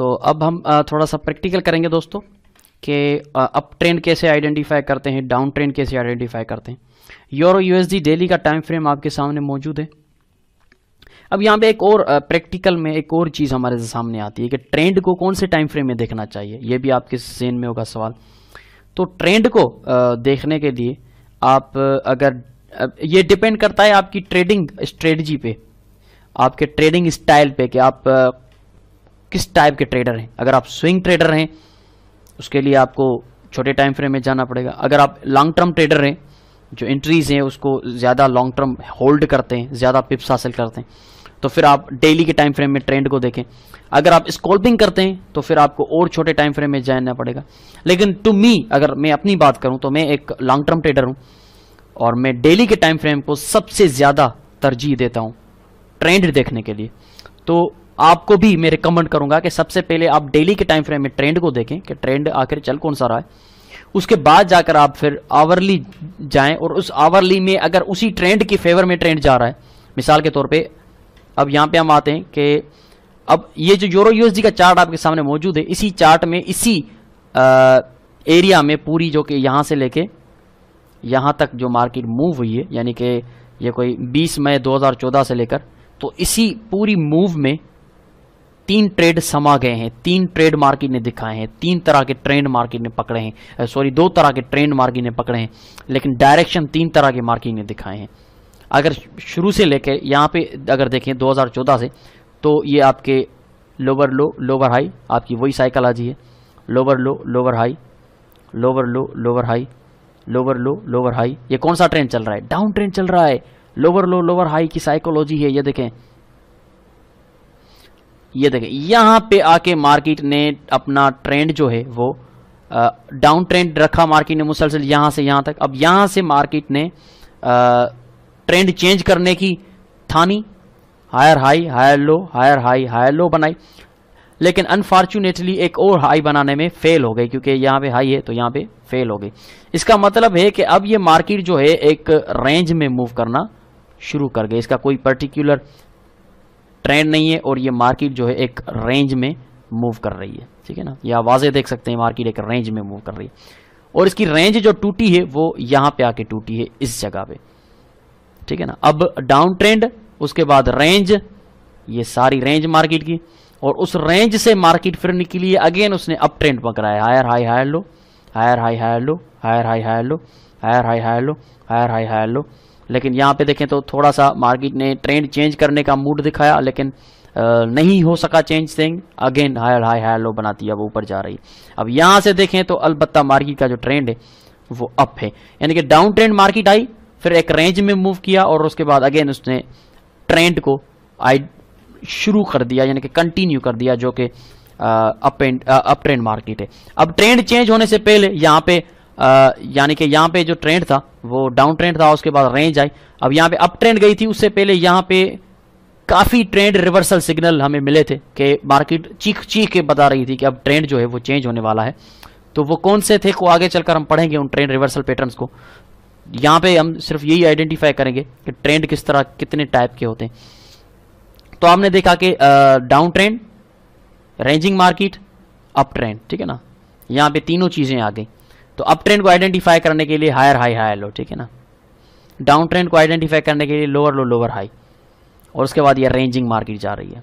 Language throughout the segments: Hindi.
तो अब हम थोड़ा सा प्रैक्टिकल करेंगे दोस्तों कि अप ट्रेंड कैसे आइडेंटिफाई करते हैं, डाउन ट्रेंड कैसे आइडेंटिफाई करते हैं। यूरो यूएसडी डेली का टाइम फ्रेम आपके सामने मौजूद है। अब यहाँ पे एक और प्रैक्टिकल में एक और चीज़ हमारे सामने आती है कि ट्रेंड को कौन से टाइम फ्रेम में देखना चाहिए, ये भी आपके ज़हन में होगा सवाल। तो ट्रेंड को देखने के लिए आप अगर ये डिपेंड करता है आपकी ट्रेडिंग स्ट्रेटजी पे, आपके ट्रेडिंग स्टाइल पे कि आप किस टाइप के ट्रेडर हैं। अगर आप स्विंग ट्रेडर हैं उसके लिए आपको छोटे टाइम फ्रेम में जाना पड़ेगा। अगर आप लॉन्ग टर्म ट्रेडर हैं जो एंट्रीज हैं उसको ज़्यादा लॉन्ग टर्म होल्ड करते हैं, ज़्यादा पिप्स हासिल करते हैं, तो फिर आप डेली के टाइम फ्रेम में ट्रेंड को देखें। अगर आप स्कॉल्पिंग करते हैं तो फिर आपको और छोटे टाइम फ्रेम में जाना पड़ेगा। लेकिन टू मी, अगर मैं अपनी बात करूं तो मैं एक लॉन्ग टर्म ट्रेडर हूं और मैं डेली के टाइम फ्रेम को सबसे ज़्यादा तरजीह देता हूं ट्रेंड देखने के लिए। तो आपको भी मैं रिकमेंड करूंगा कि सबसे पहले आप डेली के टाइम फ्रेम में ट्रेंड को देखें कि ट्रेंड आखिर चल कौन सा रहा है। उसके बाद जाकर आप फिर आवरली जाएं और उस आवरली में अगर उसी ट्रेंड की फेवर में ट्रेंड जा रहा है, मिसाल के तौर पे अब यहाँ पे हम आते हैं कि अब ये जो यूरो यूएसडी का चार्ट आपके सामने मौजूद है, इसी चार्ट में इसी एरिया में पूरी जो कि यहाँ से लेके यहाँ तक जो मार्केट मूव हुई है, यानी कि ये कोई 20 मई 2014 से लेकर, तो इसी पूरी मूव में 3 ट्रेड समा गए हैं, 3 ट्रेड मार्केट ने दिखाए हैं, 3 तरह के ट्रेंड मार्केट ने पकड़े हैं, 2 तरह के ट्रेंड मार्केट ने पकड़े हैं, लेकिन डायरेक्शन 3 तरह के मार्केट ने दिखाए हैं। अगर शुरू से लेकर यहाँ पे अगर देखें 2014 से, तो ये आपके लोअर लो लोअर हाई आपकी वही साइकोलॉजी है, लोअर लो लोअर हाई, लोअर लो लोअर हाई, लोअर लो लोअर हाई। ये कौन सा ट्रेंड चल रहा है? डाउन ट्रेंड चल रहा है। लोअर लो लोअर हाई की साइकोलॉजी है। ये देखें, ये देखें, यहाँ पे आके मार्केट ने अपना ट्रेंड जो है वो डाउन ट्रेंड रखा मार्केट ने मुसलसल यहाँ से यहाँ तक। अब यहाँ से मार्केट ने ट्रेंड चेंज करने की ठानी, higher high higher low, higher high higher low बनाई, लेकिन अनफॉर्चुनेटली एक और हाई बनाने में फेल हो गई, क्योंकि यहाँ पे हाई है तो यहाँ पे फेल हो गई। इसका मतलब है कि अब ये मार्केट जो है एक रेंज में मूव करना शुरू कर गई। इसका कोई पर्टिकुलर ट्रेंड नहीं है और ये मार्केट जो है एक रेंज में मूव कर रही है, ठीक है ना। या वाज़े देख सकते हैं मार्केट एक रेंज में मूव कर रही है और इसकी रेंज जो टूटी है वो यहाँ पे आके टूटी है, इस जगह पे, ठीक है ना। अब डाउन ट्रेंड, उसके बाद रेंज, ये सारी रेंज मार्केट की, और उस रेंज से मार्केट फिर निकली है, अगेन उसने अप ट्रेंड पकड़ा है, higher high higher low, higher high higher low, higher high higher low, higher high higher low, higher high higher low. लेकिन यहाँ पे देखें तो थोड़ा सा मार्केट ने ट्रेंड चेंज करने का मूड दिखाया, लेकिन नहीं हो सका change thing, again higher high higher low बनाती है, अब ऊपर जा रही। अब यहाँ से देखें तो अलबत्ता मार्केट का जो ट्रेंड है वो अप है, यानी कि डाउन ट्रेंड मार्केट आई, फिर एक रेंज में मूव किया और उसके बाद अगेन उसने ट्रेंड को शुरू कर दिया, यानी कि कंटिन्यू कर दिया, जो कि अप ट्रेंड मार्केट है। अब ट्रेंड चेंज होने से पहले यहाँ पे यानी कि यहाँ पे जो ट्रेंड था वो डाउन ट्रेंड था, उसके बाद रेंज आई, अब यहाँ पे अप ट्रेंड गई थी। उससे पहले यहाँ पे काफ़ी ट्रेंड रिवर्सल सिग्नल हमें मिले थे कि मार्केट चीख चीख के बता रही थी कि अब ट्रेंड जो है वो चेंज होने वाला है। तो वो कौन से थे को आगे चलकर हम पढ़ेंगे, उन ट्रेंड रिवर्सल पैटर्न्स को। यहाँ पे हम सिर्फ यही आइडेंटिफाई करेंगे कि ट्रेंड किस तरह, कितने टाइप के होते हैं। तो हमने देखा कि down trend, ranging market, up trend, ठीक है ना। यहाँ पे तीनों चीज़ें आ गई। तो अप ट्रेंड को आइडेंटिफाई करने के लिए हायर हाई हायर लो, ठीक है ना। डाउन ट्रेंड को आइडेंटिफाई करने के लिए लोअर लो लोअर हाई, और उसके बाद ये रेंजिंग मार्केट जा रही है।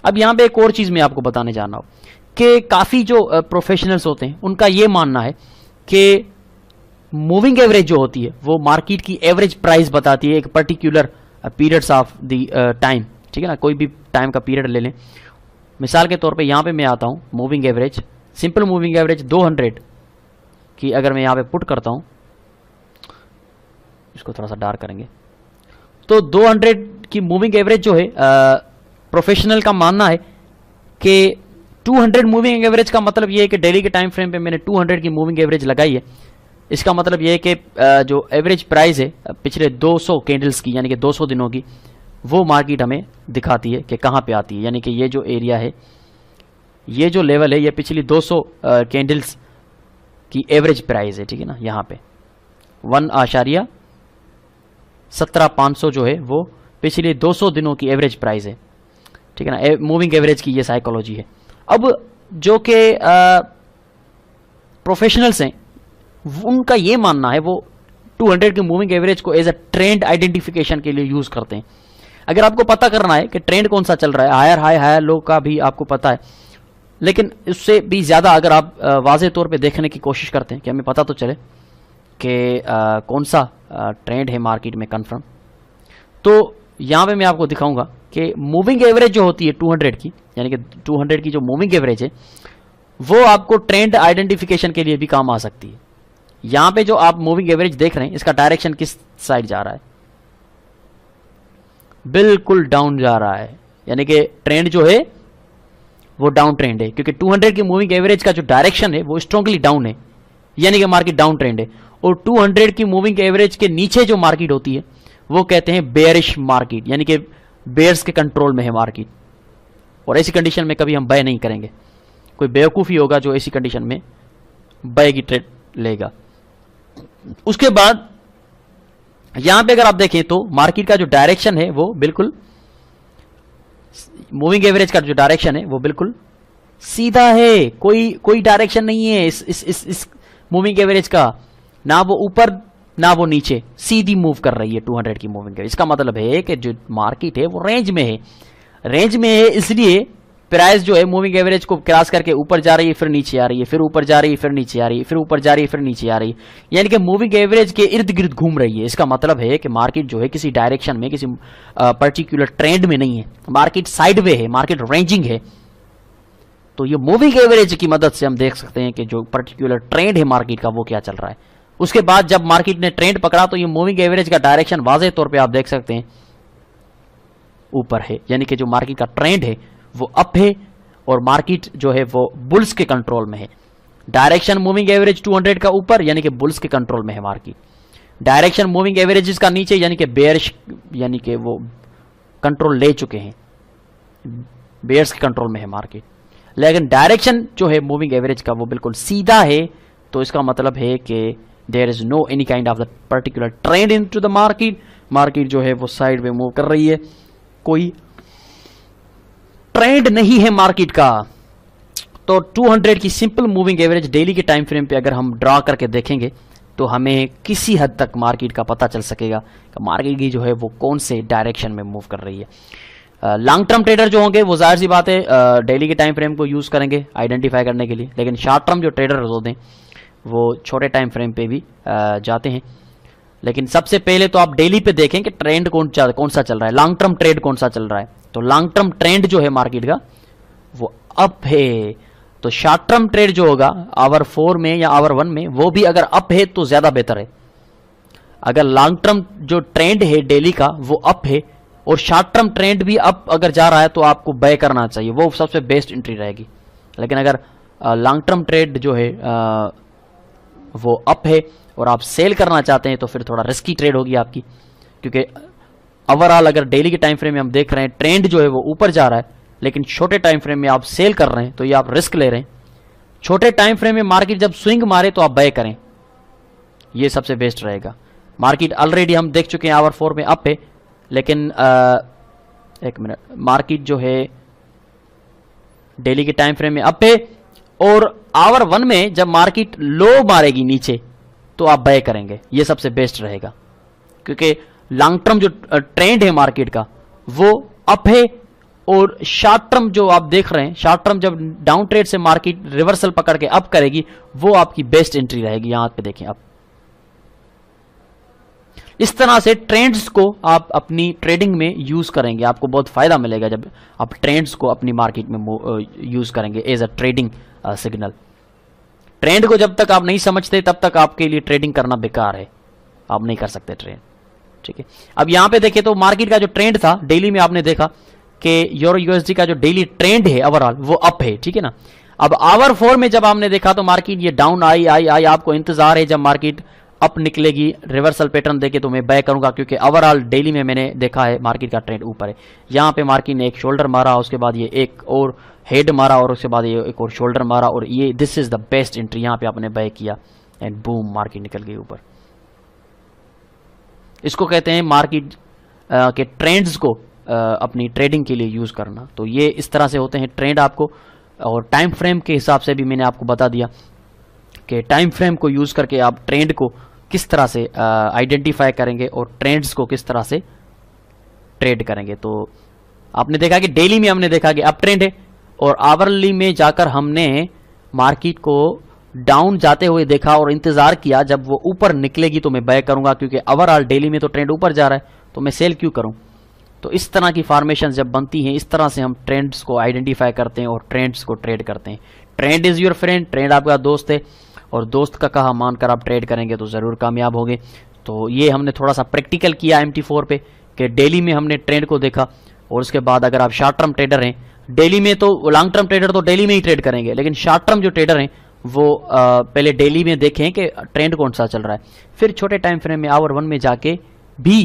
अब यहाँ पे एक और चीज़ मैं आपको बताने जा रहा हूँ कि काफ़ी जो प्रोफेशनल्स होते हैं उनका ये मानना है कि मूविंग एवरेज जो होती है वो मार्केट की एवरेज प्राइस बताती है एक particular periods of the time, ठीक है ना। कोई भी टाइम का पीरियड ले लें, मिसाल के तौर पे यहाँ पे मैं आता हूँ, moving average, simple moving average 200 की अगर मैं यहाँ पे पुट करता हूँ, इसको थोड़ा सा डार्क करेंगे, तो 200 की मूविंग एवरेज जो है प्रोफेशनल का मानना है कि 200 मूविंग एवरेज का मतलब ये है कि डेली के टाइम फ्रेम पे मैंने 200 की मूविंग एवरेज लगाई है। इसका मतलब ये है कि जो एवरेज प्राइस है पिछले 200 कैंडल्स की, यानी कि 200 दिनों की, वो मार्केट हमें दिखाती है कि कहाँ पे आती है। यानी कि ये जो एरिया है, ये जो लेवल है, ये पिछली 200 कैंडल्स की एवरेज प्राइस है, ठीक है ना। यहाँ पे 1.17500 जो है वो पिछले 200 दिनों की एवरेज प्राइस है। ठीक है ना, मूविंग एवरेज की ये साइकोलॉजी है। अब जो कि प्रोफेशनल्स हैं उनका ये मानना है, वो 200 की मूविंग एवरेज को एज अ ट्रेंड आइडेंटिफिकेशन के लिए यूज करते हैं। अगर आपको पता करना है कि ट्रेंड कौन सा चल रहा है, हायर हाई हायर लो का भी आपको पता है, लेकिन उससे भी ज्यादा अगर आप वाज़ेह तौर पे देखने की कोशिश करते हैं कि हमें पता तो चले कि कौन सा ट्रेंड है मार्केट में कन्फर्म, तो यहां पे मैं आपको दिखाऊंगा कि मूविंग एवरेज जो होती है 200 की, यानी कि 200 की जो मूविंग एवरेज है वो आपको ट्रेंड आइडेंटिफिकेशन के लिए भी काम आ सकती है। यहां पे जो आप मूविंग एवरेज देख रहे हैं इसका डायरेक्शन किस साइड जा रहा है, बिल्कुल डाउन जा रहा है, यानी कि ट्रेंड जो है वो डाउन ट्रेंड है, क्योंकि 200 की मूविंग एवरेज का जो डायरेक्शन है वो स्ट्रांगली डाउन है, यानी कि मार्केट डाउन ट्रेंड है। और 200 की मूविंग एवरेज के नीचे जो मार्केट होती है वो कहते हैं बेयरिश मार्केट, यानी कि बेयर्स के कंट्रोल में है मार्केट, और ऐसी कंडीशन में कभी हम बाय नहीं करेंगे। कोई बेवकूफी होगा जो ऐसी कंडीशन में बाय की ट्रेड लेगा। उसके बाद यहां पे अगर आप देखें तो मार्केट का जो डायरेक्शन है वो बिल्कुल, मूविंग एवरेज का जो डायरेक्शन है वो बिल्कुल सीधा है, कोई डायरेक्शन नहीं है इस मूविंग एवरेज का, ना वो ऊपर ना वो नीचे, सीधी मूव कर रही है 200 की मूविंग एवरेज। इसका मतलब है कि जो मार्केट है वो रेंज में है, रेंज में है, इसलिए प्राइस जो है मूविंग एवरेज को क्रॉस करके ऊपर जा रही है, फिर नीचे आ रही है, फिर ऊपर जा रही है, फिर नीचे आ रही है, फिर ऊपर जा रही है, फिर नीचे आ रही है, यानी कि मूविंग एवरेज के इर्द गिर्द घूम रही है। इसका मतलब है कि मार्केट जो है किसी डायरेक्शन में, किसी पर्टिकुलर ट्रेंड में नहीं है, मार्केट साइडवे है, मार्केट रेंजिंग है। तो ये मूविंग एवरेज की मदद से हम देख सकते हैं कि जो पर्टिकुलर ट्रेंड है मार्केट का वो क्या चल रहा है। उसके बाद जब मार्केट ने ट्रेंड पकड़ा तो ये मूविंग एवरेज का डायरेक्शन वाज़ेह तौर पे आप देख सकते हैं ऊपर है, यानी कि जो मार्केट का ट्रेंड है वो अप है और मार्केट जो है वो बुल्स के कंट्रोल में है। डायरेक्शन मूविंग एवरेज 200 का ऊपर, यानी कि बुल्स के कंट्रोल में है मार्केट। डायरेक्शन मूविंग एवरेजेस का नीचे, यानी कि बेयरिश, यानी कि वो कंट्रोल ले चुके हैं, बेयर्स के कंट्रोल में है मार्केट। लेकिन डायरेक्शन जो है मूविंग एवरेज का वो बिल्कुल सीधा है, तो इसका मतलब है कि there is no any kind of the particular trend into the market, market जो है वो साइड में मूव कर रही है, कोई ट्रेंड नहीं है मार्केट का। तो 200 की सिंपल मूविंग एवरेज डेली के टाइम फ्रेम पे अगर हम ड्रा करके देखेंगे तो हमें किसी हद तक मार्केट का पता चल सकेगा कि मार्केट की जो है वो कौन से डायरेक्शन में मूव कर रही है। लॉन्ग टर्म ट्रेडर जो होंगे वो जाहिर सी बात है डेली के टाइम फ्रेम को यूज करेंगे आइडेंटिफाई करने के लिए, लेकिन शॉर्ट टर्म जो ट्रेडर होते हैं वो छोटे टाइम फ्रेम पे भी जाते हैं। लेकिन सबसे पहले तो आप डेली पे देखें कि ट्रेंड कौन सा चल रहा है, लॉन्ग टर्म ट्रेड कौन सा चल रहा है। तो लॉन्ग टर्म ट्रेंड जो है मार्केट का वो अप है, तो शॉर्ट टर्म ट्रेड जो होगा आवर 4 में या आवर 1 में वो भी अगर अप है तो ज्यादा बेहतर है। अगर लॉन्ग टर्म जो ट्रेंड है डेली का वो अप है और शॉर्ट टर्म ट्रेंड भी अप अगर जा रहा है तो आपको बाय करना चाहिए, वो सबसे बेस्ट एंट्री रहेगी। लेकिन अगर लॉन्ग टर्म ट्रेड जो है वो अप है और आप सेल करना चाहते हैं तो फिर थोड़ा रिस्की ट्रेड होगी आपकी, क्योंकि ओवरऑल अगर डेली के टाइम फ्रेम में हम देख रहे हैं ट्रेंड जो है वो ऊपर जा रहा है, लेकिन छोटे टाइम फ्रेम में आप सेल कर रहे हैं तो ये आप रिस्क ले रहे हैं। छोटे टाइम फ्रेम में मार्केट जब स्विंग मारे तो आप बाय करें, ये सबसे बेस्ट रहेगा। मार्केट ऑलरेडी हम देख चुके हैं आवर 4 में अप है, लेकिन एक मिनट, मार्केट जो है डेली के टाइम फ्रेम में अप है और आवर 1 में जब मार्केट लो मारेगी नीचे तो आप बाय करेंगे, ये सबसे बेस्ट रहेगा। क्योंकि लॉन्ग टर्म जो ट्रेंड है मार्केट का वो अप है और शॉर्ट टर्म जो आप देख रहे हैं, शॉर्ट टर्म जब डाउन ट्रेड से मार्केट रिवर्सल पकड़ के अप करेगी वो आपकी बेस्ट एंट्री रहेगी। यहां पे देखें आप, इस तरह से ट्रेंड्स को आप अपनी ट्रेडिंग में यूज करेंगे, आपको बहुत फायदा मिलेगा जब आप ट्रेंड्स को अपनी मार्केट में यूज करेंगे as a trading signal. Trend को जब तक आप नहीं समझते तब तक आपके लिए ट्रेडिंग करना बेकार है, आप नहीं कर सकते ट्रेड, ठीक है। अब यहां पे देखिए तो मार्केट का जो ट्रेंड था डेली में आपने देखा कि यूरो यूएसडी का जो डेली ट्रेंड है ओवरऑल वो अप है, ठीक है ना। अब आवर 4 में जब आपने देखा तो मार्केट ये डाउन आई, आपको इंतजार है जब मार्केट अप निकलेगी, रिवर्सल पैटर्न देके तो मैं बाय करूंगा, क्योंकि ओवरऑल डेली में मैंने देखा है मार्केट का ट्रेंड ऊपर है। यहां पे मार्केट ने एक शोल्डर मारा, उसके बाद ये एक और हेड मारा और उसके बाद ये एक और शोल्डर मारा और ये this is the best entry, यहां पे आपने बाय किया एंड बूम मार्केट निकल गई ऊपर। इसको कहते हैं मार्केट के ट्रेंड्स को अपनी ट्रेडिंग के लिए यूज़ करना। तो ये इस तरह से होते हैं ट्रेंड आपको, और टाइम फ्रेम के हिसाब से भी मैंने आपको बता दिया कि टाइम फ्रेम को यूज़ करके आप ट्रेंड को किस तरह से आइडेंटिफाई करेंगे और ट्रेंड्स को किस तरह से ट्रेड करेंगे। तो आपने देखा कि डेली में हमने देखा कि अप ट्रेंड है, और आवरली में जाकर हमने मार्केट को डाउन जाते हुए देखा और इंतजार किया जब वो ऊपर निकलेगी तो मैं बाय करूंगा, क्योंकि ओवरऑल डेली में तो ट्रेंड ऊपर जा रहा है तो मैं सेल क्यों करूं। तो इस तरह की फॉर्मेशन जब बनती हैं, इस तरह से हम ट्रेंड्स को आइडेंटिफाई करते हैं और ट्रेंड्स को ट्रेड करते हैं। Trend is your friend, trend आपका दोस्त है, और दोस्त का कहा मानकर आप ट्रेड करेंगे तो ज़रूर कामयाब होंगे। तो ये हमने थोड़ा सा प्रैक्टिकल किया MT4 पे कि डेली में हमने ट्रेंड को देखा, और उसके बाद अगर आप शॉर्ट टर्म ट्रेडर हैं, डेली में तो लॉन्ग टर्म ट्रेडर तो डेली में ही ट्रेड करेंगे, लेकिन शॉर्ट टर्म जो ट्रेडर हैं वो पहले डेली में देखें कि ट्रेंड कौन सा चल रहा है, फिर छोटे टाइम फ्रेम में आवर 1 में जाके भी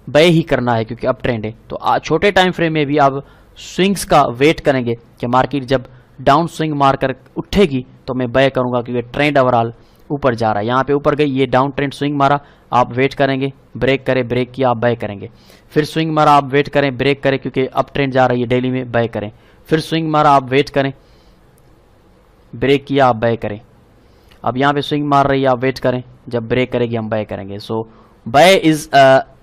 बाय ही करना है क्योंकि अब ट्रेंड है। तो छोटे टाइम फ्रेम में भी आप स्विंग्स का वेट करेंगे कि मार्केट जब डाउन स्विंग मारकर उठेगी तो मैं बाय करूंगा, क्योंकि ट्रेंड ओवरऑल ऊपर जा रहा है। यहाँ पे ऊपर गई, ये डाउन ट्रेंड स्विंग मारा, आप वेट करेंगे, ब्रेक करे, ब्रेक किया, आप बाय करेंगे। फिर स्विंग मारा, आप वेट करें, ब्रेक करें क्योंकि अप ट्रेंड जा रही है डेली में, बाय करें। फिर स्विंग मारा, आप वेट करें, ब्रेक किया, आप बाय करें। अब यहाँ पे स्विंग मार रही है, आप वेट करें, जब ब्रेक करेगी हम बाय करेंगे। So buy is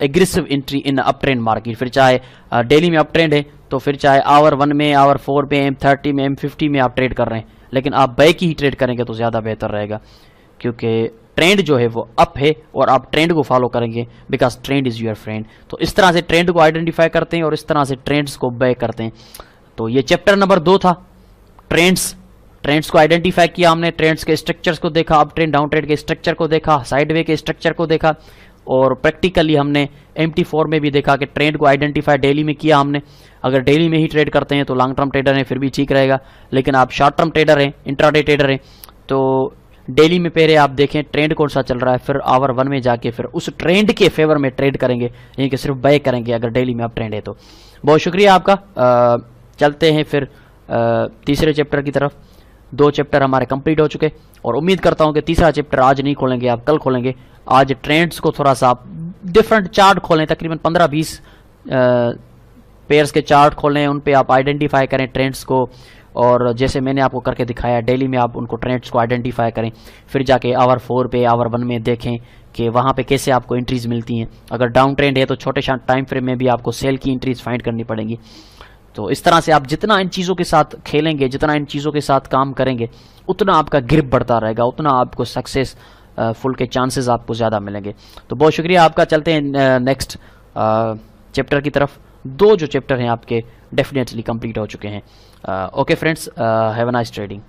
aggressive entry in up trend market. फिर चाहे डेली में अप ट्रेंड है तो फिर चाहे आवर 1 में, आवर 4 में, M30 में, M50 में आप ट्रेड कर रहे हैं, लेकिन आप बाय की ही ट्रेड करेंगे तो ज़्यादा बेहतर रहेगा, क्योंकि ट्रेंड जो है वो अप है और आप ट्रेंड को फॉलो करेंगे, because trend is your friend. तो इस तरह से ट्रेंड को आइडेंटिफाई करते हैं और इस तरह से ट्रेंड्स को बाय करते हैं। तो ये चैप्टर नंबर 2 था, ट्रेंड्स को आइडेंटिफाई किया हमने, ट्रेंड्स के स्ट्रक्चर्स को देखा, अप ट्रेंड डाउन ट्रेंड के स्ट्रक्चर को देखा, साइडवे के स्ट्रक्चर को देखा, और प्रैक्टिकली हमने MT4 में भी देखा कि ट्रेंड को आइडेंटिफाई डेली में किया हमने। अगर डेली में ही ट्रेड करते हैं तो लॉन्ग टर्म ट्रेडर हैं फिर भी ठीक रहेगा, लेकिन आप शॉर्ट टर्म ट्रेडर हैं, इंट्राडे ट्रेडर हैं, तो डेली में पहले आप देखें ट्रेंड कौन सा चल रहा है, फिर आवर 1 में जाके फिर उस ट्रेंड के फेवर में ट्रेड करेंगे, यानी कि सिर्फ बाय करेंगे अगर डेली में आप ट्रेंड है तो। बहुत शुक्रिया आपका। चलते हैं फिर तीसरे चैप्टर की तरफ। 2 चैप्टर हमारे कंप्लीट हो चुके, और उम्मीद करता हूं कि तीसरा चैप्टर आज नहीं खोलेंगे, आप कल खोलेंगे। आज ट्रेंड्स को थोड़ा सा आप डिफरेंट चार्ट खोलें, तकरीबन 15-20 पेयर्स के चार्ट खोलें, उन पे आप आइडेंटिफाई करें ट्रेंड्स को, और जैसे मैंने आपको करके दिखाया डेली में आप उनको ट्रेंड्स को आइडेंटिफाई करें। फिर जाके आवर 4 पे, आवर 1 में देखें कि वहाँ पे कैसे आपको एंट्रीज मिलती हैं। अगर डाउन ट्रेंड है तो छोटे टाइम फ्रेम में भी आपको सेल की एंट्रीज फाइंड करनी पड़ेंगी। तो इस तरह से आप जितना इन चीज़ों के साथ खेलेंगे, जितना इन चीज़ों के साथ काम करेंगे, उतना आपका ग्रिप बढ़ता रहेगा, उतना आपको सक्सेस फुल के चांसेस आपको ज़्यादा मिलेंगे। तो बहुत शुक्रिया आपका। चलते हैं नेक्स्ट चैप्टर की तरफ। 2 जो चैप्टर हैं आपके डेफिनेटली कंप्लीट हो चुके हैं। Okay friends, have a nice trading.